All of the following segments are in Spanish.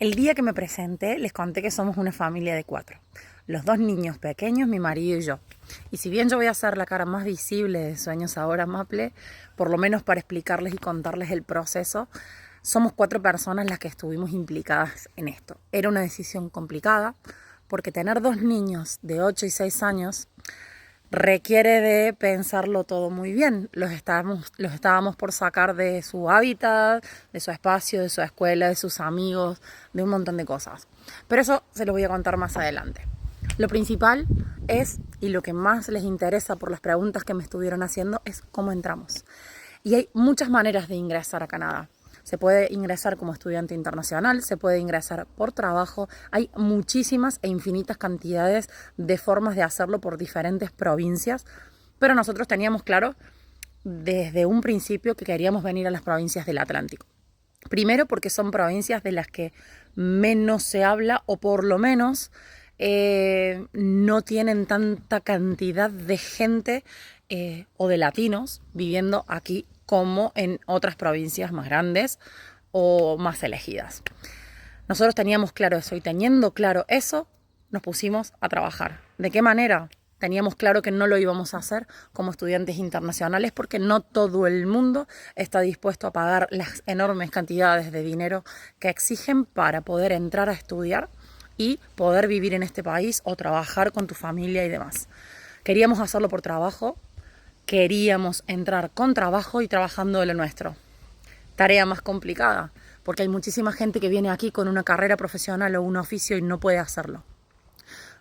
El día que me presenté les conté que somos una familia de 4. Los 2 niños pequeños, mi marido y yo. Y si bien yo voy a ser la cara más visible de Sueños Ahora Maple, por lo menos para explicarles y contarles el proceso, somos 4 personas las que estuvimos implicadas en esto. Era una decisión complicada porque tener 2 niños de 8 y 6 años requiere de pensarlo todo muy bien. Los estábamos por sacar de su hábitat, de su espacio, de su escuela, de sus amigos, de un montón de cosas. Pero eso se los voy a contar más adelante. Lo principal es, y lo que más les interesa por las preguntas que me estuvieron haciendo, es cómo entramos. Y hay muchas maneras de ingresar a Canadá. Se puede ingresar como estudiante internacional, se puede ingresar por trabajo. Hay muchísimas e infinitas cantidades de formas de hacerlo por diferentes provincias, pero nosotros teníamos claro desde un principio que queríamos venir a las provincias del Atlántico. Primero porque son provincias de las que menos se habla, o por lo menos no tienen tanta cantidad de gente o de latinos viviendo aquí como en otras provincias más grandes o más elegidas. Nosotros teníamos claro eso, y teniendo claro eso, nos pusimos a trabajar. ¿De qué manera? Teníamos claro que no lo íbamos a hacer como estudiantes internacionales porque no todo el mundo está dispuesto a pagar las enormes cantidades de dinero que exigen para poder entrar a estudiar y poder vivir en este país o trabajar con tu familia y demás. Queríamos hacerlo por trabajo, queríamos entrar con trabajo y trabajando de lo nuestro. Tarea más complicada, porque hay muchísima gente que viene aquí con una carrera profesional o un oficio y no puede hacerlo.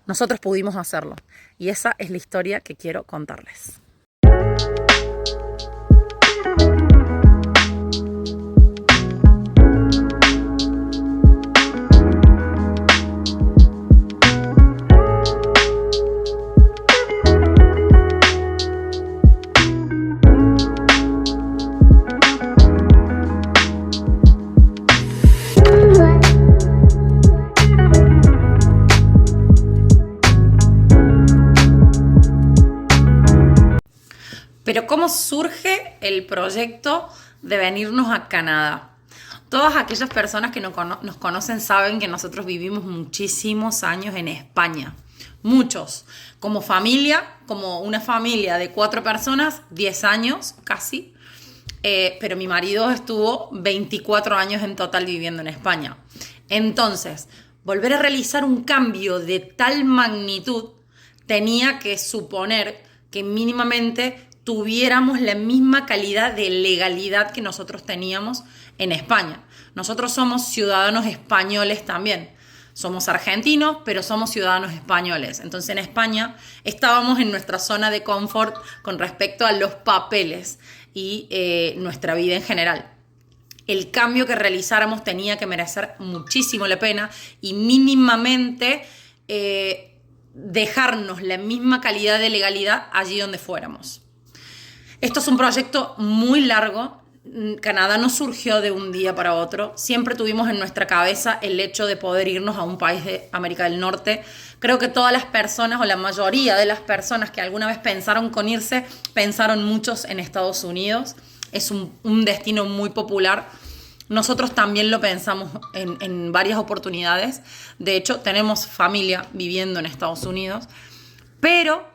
Nosotros pudimos hacerlo, y esa es la historia que quiero contarles. Pero ¿cómo surge el proyecto de venirnos a Canadá? Todas aquellas personas que nos conocen saben que nosotros vivimos muchísimos años en España. Muchos. Como familia, como una familia de 4 personas, 10 años casi. Pero mi marido estuvo 24 años en total viviendo en España. Entonces, volver a realizar un cambio de tal magnitud tenía que suponer que mínimamente tuviéramos la misma calidad de legalidad que nosotros teníamos en España. Nosotros somos ciudadanos españoles también. Somos argentinos, pero somos ciudadanos españoles. Entonces en España estábamos en nuestra zona de confort con respecto a los papeles y nuestra vida en general. El cambio que realizáramos tenía que merecer muchísimo la pena y mínimamente dejarnos la misma calidad de legalidad allí donde fuéramos. Esto es un proyecto muy largo. Canadá no surgió de un día para otro. Siempre tuvimos en nuestra cabeza el hecho de poder irnos a un país de América del Norte. Creo que todas las personas, o la mayoría de las personas que alguna vez pensaron con irse, pensaron muchos en Estados Unidos. Es un destino muy popular. Nosotros también lo pensamos en varias oportunidades. De hecho, tenemos familia viviendo en Estados Unidos. Pero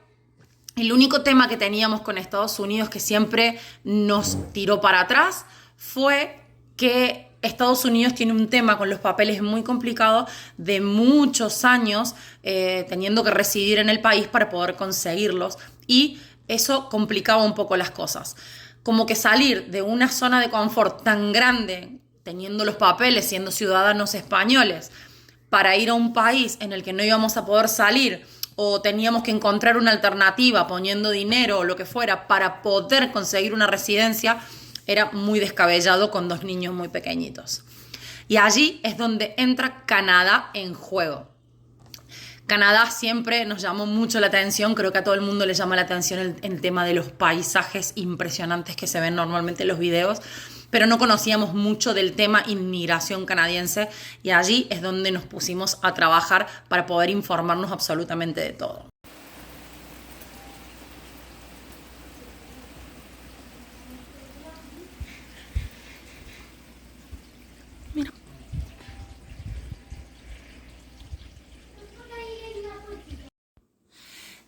el único tema que teníamos con Estados Unidos que siempre nos tiró para atrás fue que Estados Unidos tiene un tema con los papeles muy complicado de muchos años teniendo que residir en el país para poder conseguirlos, y eso complicaba un poco las cosas. Como que salir de una zona de confort tan grande, teniendo los papeles, siendo ciudadanos españoles, para ir a un país en el que no íbamos a poder salir, o teníamos que encontrar una alternativa poniendo dinero o lo que fuera para poder conseguir una residencia, era muy descabellado con 2 niños muy pequeñitos. Y allí es donde entra Canadá en juego. Canadá siempre nos llamó mucho la atención, creo que a todo el mundo le llama la atención el tema de los paisajes impresionantes que se ven normalmente en los videos, pero no conocíamos mucho del tema inmigración canadiense, y allí es donde nos pusimos a trabajar para poder informarnos absolutamente de todo. Mira.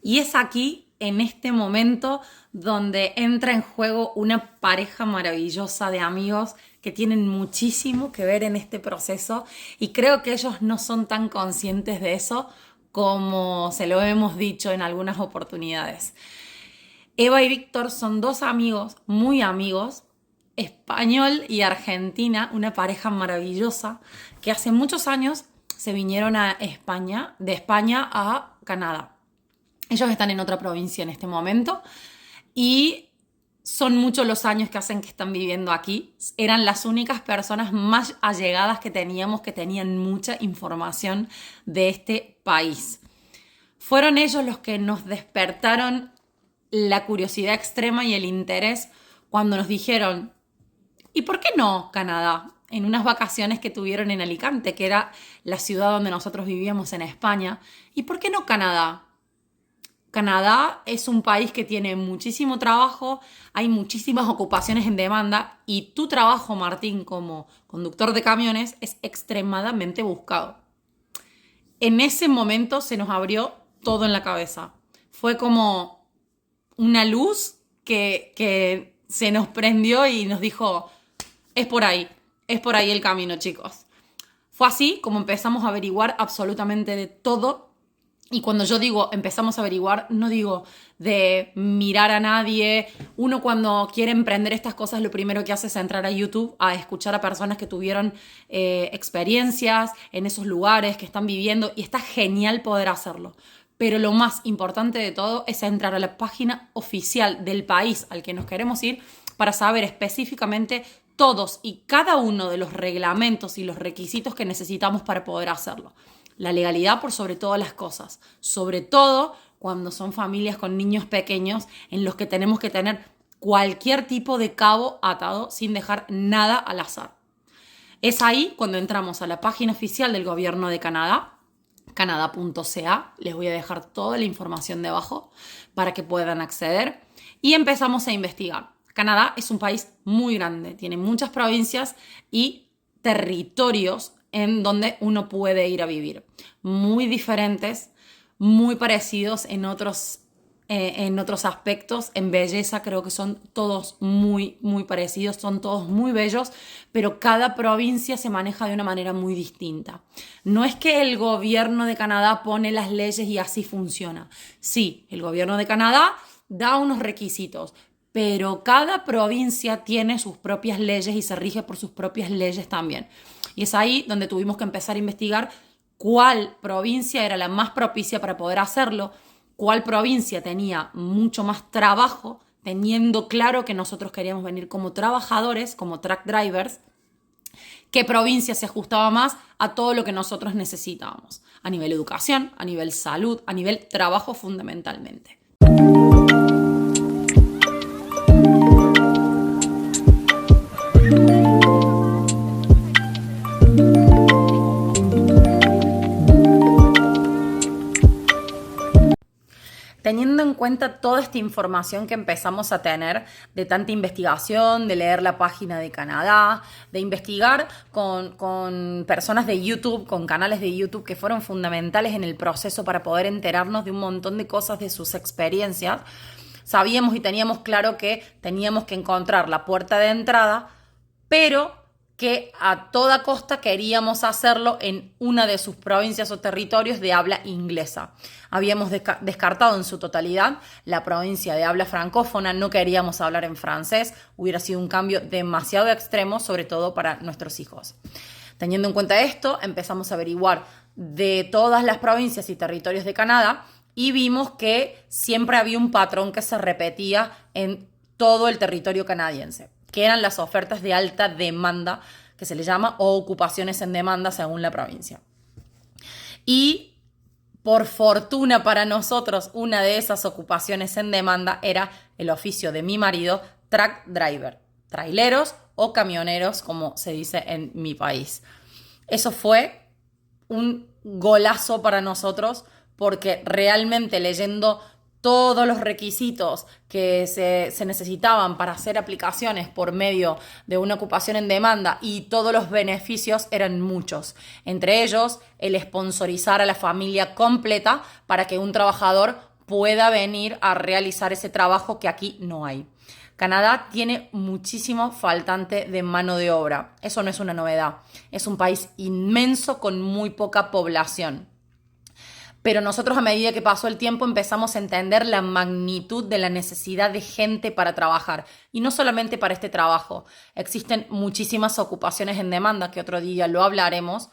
Y es aquí, en este momento, donde entra en juego una pareja maravillosa de amigos que tienen muchísimo que ver en este proceso y creo que ellos no son tan conscientes de eso como se lo hemos dicho en algunas oportunidades. Eva y Víctor son dos amigos, muy amigos, español y argentina, una pareja maravillosa que hace muchos años se vinieron a España, de España a Canadá. Ellos están en otra provincia en este momento y son muchos los años que hacen que están viviendo aquí. Eran las únicas personas más allegadas que teníamos que tenían mucha información de este país. Fueron ellos los que nos despertaron la curiosidad extrema y el interés cuando nos dijeron, ¿y por qué no Canadá? En unas vacaciones que tuvieron en Alicante, que era la ciudad donde nosotros vivíamos en España. ¿Y por qué no Canadá? Canadá es un país que tiene muchísimo trabajo, hay muchísimas ocupaciones en demanda y tu trabajo, Martín, como conductor de camiones es extremadamente buscado. En ese momento se nos abrió todo en la cabeza. Fue como una luz que se nos prendió y nos dijo, es por ahí el camino, chicos. Fue así como empezamos a averiguar absolutamente de todo. Y cuando yo digo empezamos a averiguar, no digo de mirar a nadie. Uno cuando quiere emprender estas cosas lo primero que hace es entrar a YouTube a escuchar a personas que tuvieron experiencias en esos lugares que están viviendo y está genial poder hacerlo. Pero lo más importante de todo es entrar a la página oficial del país al que nos queremos ir para saber específicamente todos y cada uno de los reglamentos y los requisitos que necesitamos para poder hacerlo. La legalidad por sobre todas las cosas, sobre todo cuando son familias con niños pequeños en los que tenemos que tener cualquier tipo de cabo atado sin dejar nada al azar. Es ahí cuando entramos a la página oficial del gobierno de Canadá, canada.ca, les voy a dejar toda la información debajo para que puedan acceder y empezamos a investigar. Canadá es un país muy grande, tiene muchas provincias y territorios en donde uno puede ir a vivir. Muy diferentes, muy parecidos en otros aspectos. En belleza creo que son todos muy, muy parecidos, son todos muy bellos, pero cada provincia se maneja de una manera muy distinta. No es que el gobierno de Canadá pone las leyes y así funciona. Sí, el gobierno de Canadá da unos requisitos, pero cada provincia tiene sus propias leyes y se rige por sus propias leyes también. Y es ahí donde tuvimos que empezar a investigar cuál provincia era la más propicia para poder hacerlo, cuál provincia tenía mucho más trabajo, teniendo claro que nosotros queríamos venir como trabajadores, como truck drivers, qué provincia se ajustaba más a todo lo que nosotros necesitábamos, a nivel educación, a nivel salud, a nivel trabajo fundamentalmente. Teniendo en cuenta toda esta información que empezamos a tener de tanta investigación, de leer la página de Canadá, de investigar con personas de YouTube, con canales de YouTube que fueron fundamentales en el proceso para poder enterarnos de un montón de cosas de sus experiencias, sabíamos y teníamos claro que teníamos que encontrar la puerta de entrada, pero que a toda costa queríamos hacerlo en una de sus provincias o territorios de habla inglesa. Habíamos descartado en su totalidad la provincia de habla francófona, no queríamos hablar en francés, hubiera sido un cambio demasiado extremo, sobre todo para nuestros hijos. Teniendo en cuenta esto, empezamos a averiguar de todas las provincias y territorios de Canadá y vimos que siempre había un patrón que se repetía en todo el territorio canadiense, que eran las ofertas de alta demanda, que se le llama, o ocupaciones en demanda según la provincia. Y por fortuna para nosotros, una de esas ocupaciones en demanda era el oficio de mi marido, truck driver, traileros o camioneros, como se dice en mi país. Eso fue un golazo para nosotros porque realmente leyendo todos los requisitos que se necesitaban para hacer aplicaciones por medio de una ocupación en demanda y todos los beneficios eran muchos. Entre ellos, el sponsorizar a la familia completa para que un trabajador pueda venir a realizar ese trabajo que aquí no hay. Canadá tiene muchísimo faltante de mano de obra. Eso no es una novedad. Es un país inmenso con muy poca población. Pero nosotros a medida que pasó el tiempo empezamos a entender la magnitud de la necesidad de gente para trabajar. Y no solamente para este trabajo. Existen muchísimas ocupaciones en demanda, que otro día lo hablaremos,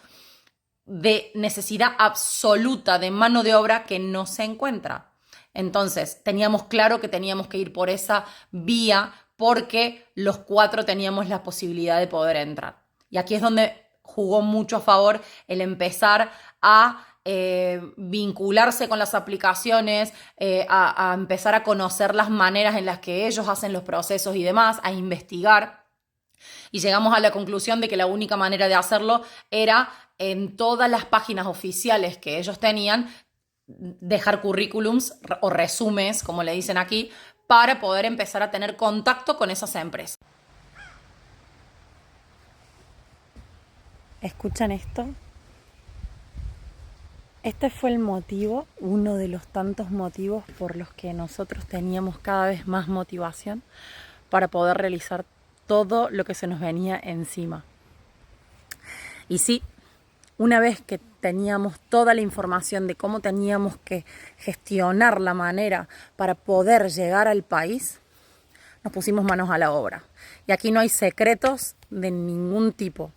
de necesidad absoluta de mano de obra que no se encuentra. Entonces, teníamos claro que teníamos que ir por esa vía porque los 4 teníamos la posibilidad de poder entrar. Y aquí es donde jugó mucho a favor el empezar a vincularse con las aplicaciones, a empezar a conocer las maneras en las que ellos hacen los procesos y demás, a investigar. Y llegamos a la conclusión de que la única manera de hacerlo era en todas las páginas oficiales que ellos tenían, dejar currículums o resúmenes, como le dicen aquí, para poder empezar a tener contacto con esas empresas. ¿Escuchan esto? Este fue el motivo, uno de los tantos motivos por los que nosotros teníamos cada vez más motivación para poder realizar todo lo que se nos venía encima. Y sí, una vez que teníamos toda la información de cómo teníamos que gestionar la manera para poder llegar al país, nos pusimos manos a la obra. Y aquí no hay secretos de ningún tipo.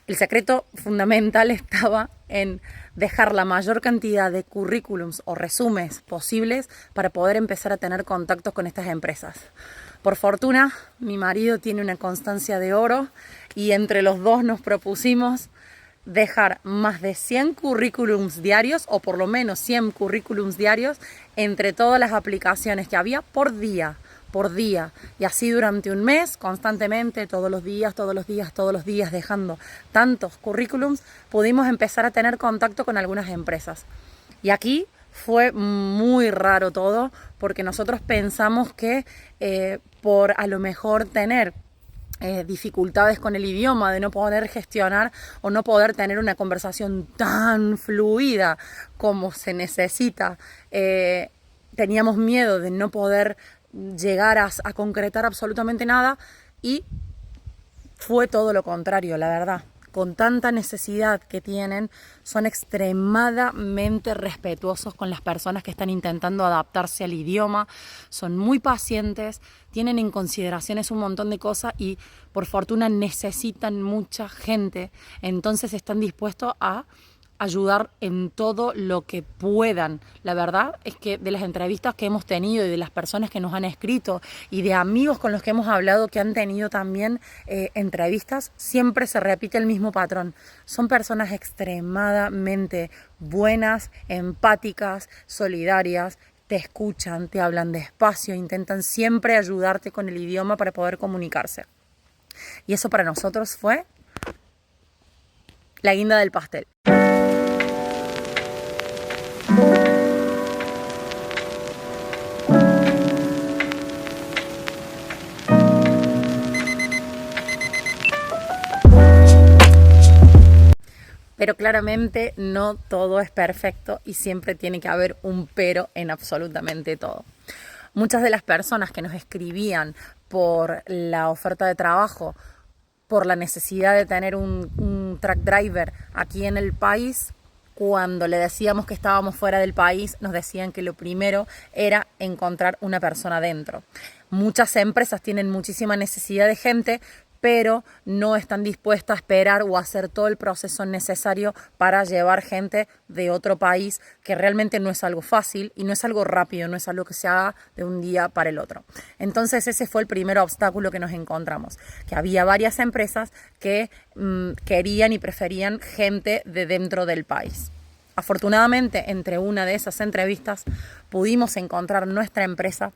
El secreto fundamental estaba en dejar la mayor cantidad de currículums o resúmenes posibles para poder empezar a tener contactos con estas empresas. Por fortuna, mi marido tiene una constancia de oro y entre los dos nos propusimos dejar más de 100 currículums diarios, o por lo menos 100 currículums diarios, entre todas las aplicaciones que había por día. Y así durante un mes, constantemente, todos los días, dejando tantos currículums, pudimos empezar a tener contacto con algunas empresas. Y aquí fue muy raro todo, porque nosotros pensamos que por a lo mejor tener dificultades con el idioma, de no poder gestionar o no poder tener una conversación tan fluida como se necesita, teníamos miedo de no poder llegar a concretar absolutamente nada, y fue todo lo contrario, la verdad. Con tanta necesidad que tienen, son extremadamente respetuosos con las personas que están intentando adaptarse al idioma, son muy pacientes, tienen en consideraciones un montón de cosas y por fortuna necesitan mucha gente, entonces están dispuestos a ayudar en todo lo que puedan. La verdad es que de las entrevistas que hemos tenido y de las personas que nos han escrito y de amigos con los que hemos hablado que han tenido también entrevistas, siempre se repite el mismo patrón. Son personas extremadamente buenas, empáticas, solidarias, te escuchan, te hablan despacio, intentan siempre ayudarte con el idioma para poder comunicarse. Y eso para nosotros fue la guinda del pastel. Pero claramente no todo es perfecto y siempre tiene que haber un pero en absolutamente todo. Muchas de las personas que nos escribían por la oferta de trabajo, por la necesidad de tener un truck driver aquí en el país, cuando le decíamos que estábamos fuera del país, nos decían que lo primero era encontrar una persona dentro. Muchas empresas tienen muchísima necesidad de gente, pero no están dispuestas a esperar o a hacer todo el proceso necesario para llevar gente de otro país, que realmente no es algo fácil y no es algo rápido, no es algo que se haga de un día para el otro. Entonces ese fue el primer obstáculo que nos encontramos, que había varias empresas que querían y preferían gente de dentro del país. Afortunadamente, entre una de esas entrevistas pudimos encontrar nuestra empresa.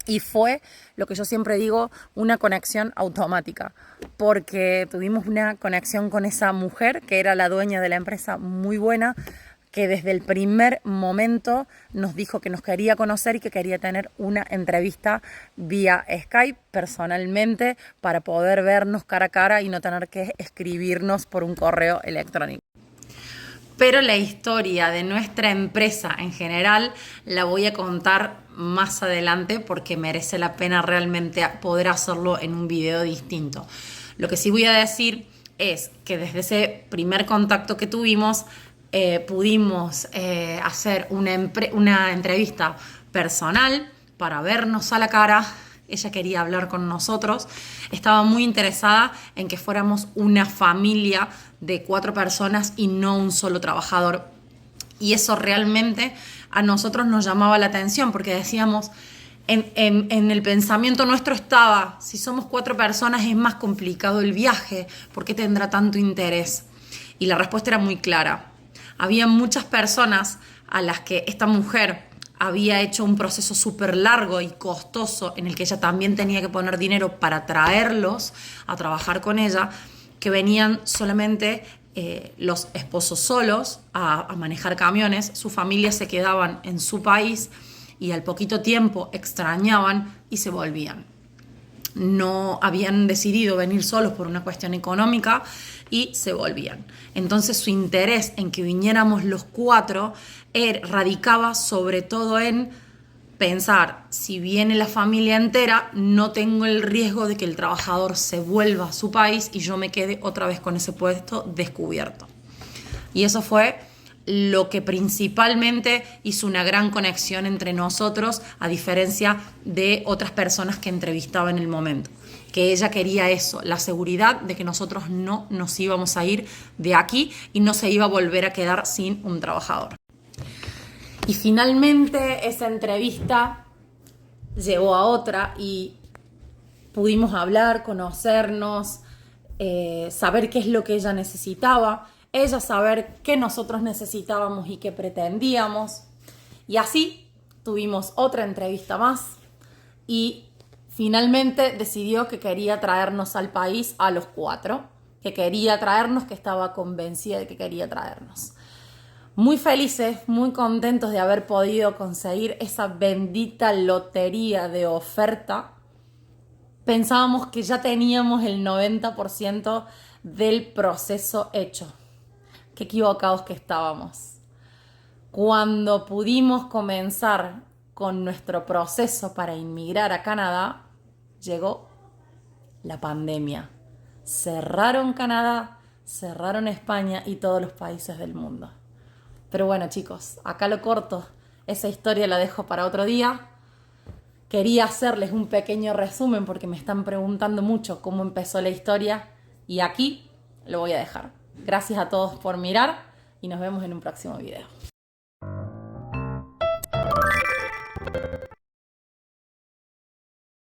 Y fue, lo que yo siempre digo, una conexión automática, porque tuvimos una conexión con esa mujer que era la dueña de la empresa, muy buena, que desde el primer momento nos dijo que nos quería conocer y que quería tener una entrevista vía Skype personalmente para poder vernos cara a cara y no tener que escribirnos por un correo electrónico. pero la historia de nuestra empresa en general la voy a contar más adelante porque merece la pena realmente poder hacerlo en un video distinto. Lo que sí voy a decir es que desde ese primer contacto que tuvimos pudimos hacer una entrevista personal para vernos a la cara. Ella quería hablar con nosotros, estaba muy interesada en que fuéramos una familia de 4 personas y no un solo trabajador. Y eso realmente a nosotros nos llamaba la atención porque decíamos, en el pensamiento nuestro estaba, si somos 4 personas es más complicado el viaje, ¿por qué tendrá tanto interés? Y la respuesta era muy clara. Había muchas personas a las que esta mujer había hecho un proceso súper largo y costoso en el que ella también tenía que poner dinero para traerlos a trabajar con ella, que venían solamente los esposos solos a manejar camiones, sus familias se quedaban en su país y al poquito tiempo extrañaban y se volvían. No habían decidido venir solos por una cuestión económica y se volvían. Entonces su interés en que viniéramos los 4 radicaba sobre todo en pensar, si viene la familia entera, no tengo el riesgo de que el trabajador se vuelva a su país y yo me quede otra vez con ese puesto descubierto. Y eso fue lo que principalmente hizo una gran conexión entre nosotros, a diferencia de otras personas que entrevistaba en el momento. Que ella quería eso, la seguridad de que nosotros no nos íbamos a ir de aquí y no se iba a volver a quedar sin un trabajador. Y finalmente esa entrevista llevó a otra y pudimos hablar, conocernos, saber qué es lo que ella necesitaba, ella saber qué nosotros necesitábamos y qué pretendíamos. Y así tuvimos otra entrevista más y finalmente decidió que quería traernos al país a los 4, que quería traernos, que estaba convencida de que quería traernos. Muy felices, muy contentos de haber podido conseguir esa bendita lotería de oferta. Pensábamos que ya teníamos el 90% del proceso hecho. Qué equivocados que estábamos. Cuando pudimos comenzar con nuestro proceso para inmigrar a Canadá, llegó la pandemia. Cerraron Canadá, cerraron España y todos los países del mundo. Pero bueno, chicos, acá lo corto. Esa historia la dejo para otro día. Quería hacerles un pequeño resumen porque me están preguntando mucho cómo empezó la historia y aquí lo voy a dejar. Gracias a todos por mirar y nos vemos en un próximo video.